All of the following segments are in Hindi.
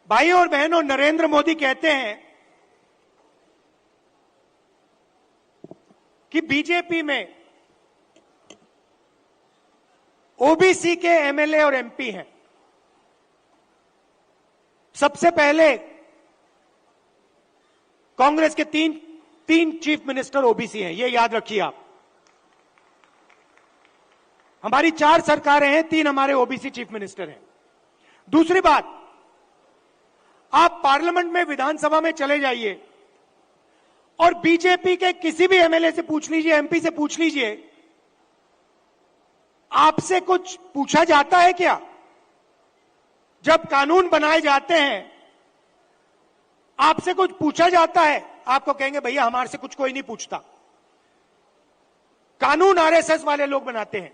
भाइयों और बहनों, नरेंद्र मोदी कहते हैं कि बीजेपी में ओबीसी के एमएलए और एमपी हैं। सबसे पहले कांग्रेस के तीन चीफ मिनिस्टर ओबीसी हैं, ये याद रखिए आप। हमारी 4 सरकारें हैं, 3 हमारे ओबीसी चीफ मिनिस्टर हैं। दूसरी बात, आप पार्लियामेंट में, विधानसभा में चले जाइए और बीजेपी के किसी भी एमएलए से पूछ लीजिए, एमपी से पूछ लीजिए, आपसे कुछ पूछा जाता है क्या? जब कानून बनाए जाते हैं आपसे कुछ पूछा जाता है? आपको कहेंगे भैया हमारे से कुछ कोई नहीं पूछता। कानून आरएसएस वाले लोग बनाते हैं,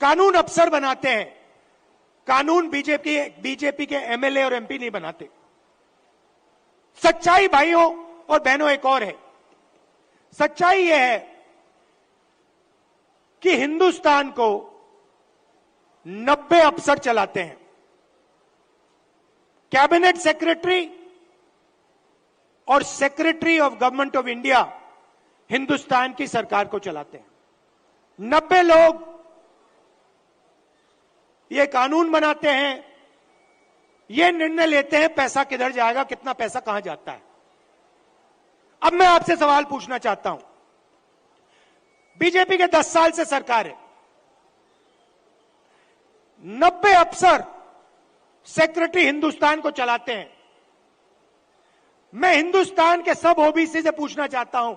कानून अफसर बनाते हैं, कानून बीजेपी के एमएलए और एमपी नहीं बनाते। सच्चाई भाइयों और बहनों एक और है। सच्चाई यह है कि हिंदुस्तान को 90 अफसर चलाते हैं। कैबिनेट सेक्रेटरी और secretary of government of India Hindustan की सरकार को चलाते हैं। 90 लोग ये कानून बनाते हैं, ये निर्णय लेते हैं पैसा किधर जाएगा, कितना पैसा कहां जाता है। अब मैं आपसे सवाल पूछना चाहता हूं, बीजेपी के 10 साल से सरकार है, 90 अफसर सेक्रेटरी हिंदुस्तान को चलाते हैं। मैं हिंदुस्तान के सब ओबीसी से पूछना चाहता हूं,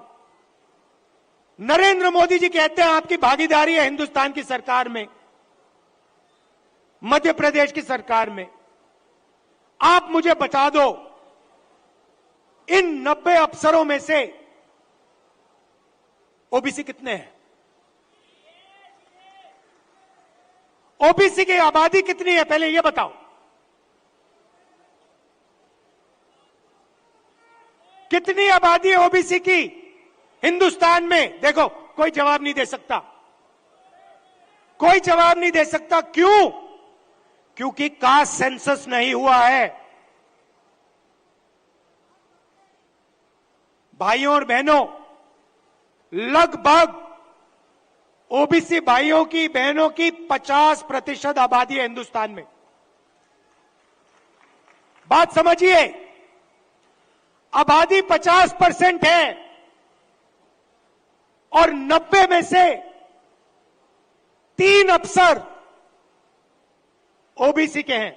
नरेंद्र मोदी जी कहते हैं आपकी भागीदारी है हिंदुस्तान की सरकार में, मध्य प्रदेश की सरकार में। आप मुझे बता दो, इन 90 अफसरों में से ओबीसी कितने हैं? ओबीसी की आबादी कितनी है पहले यह बताओ। कितनी आबादी है ओबीसी की हिंदुस्तान में? देखो, कोई जवाब नहीं दे सकता, कोई जवाब नहीं दे सकता। क्यों? क्योंकि कास्ट सेंसस नहीं हुआ है। भाइयों और बहनों, लगभग ओबीसी भाइयों की, बहनों की 50% आबादी है हिंदुस्तान में। बात समझिए, आबादी 50% है और 90 में से 3 अफसर ओबीसी के हैं।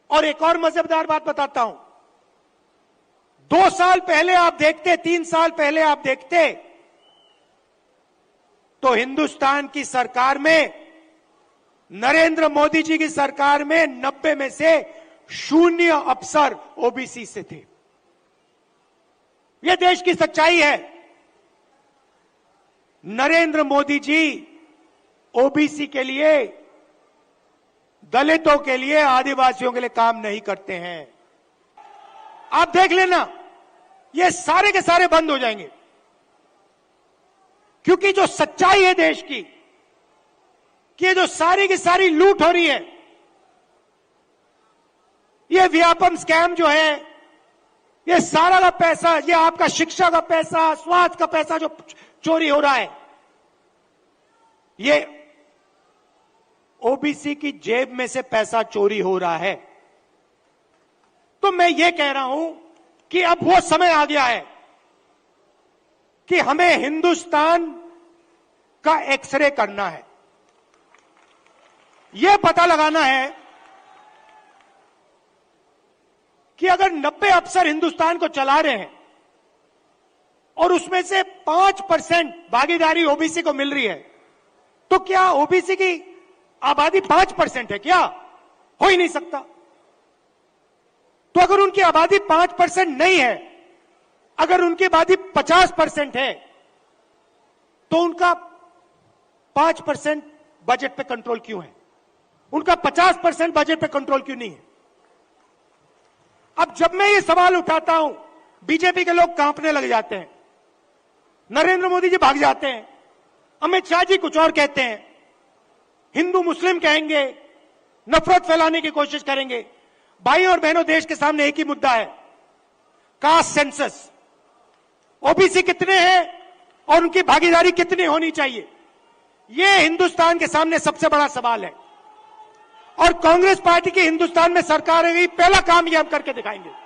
और एक और मजेदार बात बताता हूं, 2 साल पहले आप देखते, 3 साल पहले आप देखते तो हिंदुस्तान की सरकार में, नरेंद्र मोदी जी की सरकार में 90 में से 0 अफसर ओबीसी से थे। यह देश की सच्चाई है। नरेंद्र मोदी जी ओबीसी के लिए, दलितों के लिए, आदिवासियों के लिए काम नहीं करते हैं। आप देख लेना, ये सारे के सारे बंद हो जाएंगे, क्योंकि जो सच्चाई है देश की, कि जो सारी की सारी लूट हो रही है, ये व्यापम स्कैम जो है, ये सारा का पैसा, ये आपका शिक्षा का पैसा, स्वास्थ्य का पैसा जो चोरी हो रहा है, ये ओबीसी की जेब में से पैसा चोरी हो रहा है। तो मैं ये कह रहा हूं कि अब वो समय आ गया है कि हमें हिंदुस्तान का एक्सरे करना है। यह पता लगाना है कि अगर 90 अफसर हिंदुस्तान को चला रहे हैं और उसमें से 5% भागीदारी ओबीसी को मिल रही है, तो क्या ओबीसी की आबादी 5% है? क्या हो ही नहीं सकता। तो अगर उनकी आबादी 5% नहीं है, अगर उनकी आबादी 50% है, तो उनका 5% बजट पे कंट्रोल क्यों है? उनका 50% बजट पे कंट्रोल क्यों नहीं है? अब जब मैं ये सवाल उठाता हूं, बीजेपी के लोग कांपने लग जाते हैं, नरेंद्र मोदी जी भाग जाते हैं, अमित शाह जी कुछ और कहते हैं, हिंदू मुस्लिम कहेंगे, नफरत फैलाने की कोशिश करेंगे। भाई और बहनों, देश के सामने एक ही मुद्दा है, कास्ट सेंसस। ओबीसी कितने हैं और उनकी भागीदारी कितनी होनी चाहिए, यह हिंदुस्तान के सामने सबसे बड़ा सवाल है। और कांग्रेस पार्टी की हिंदुस्तान में सरकार है, पहला काम यह हम करके दिखाएंगे।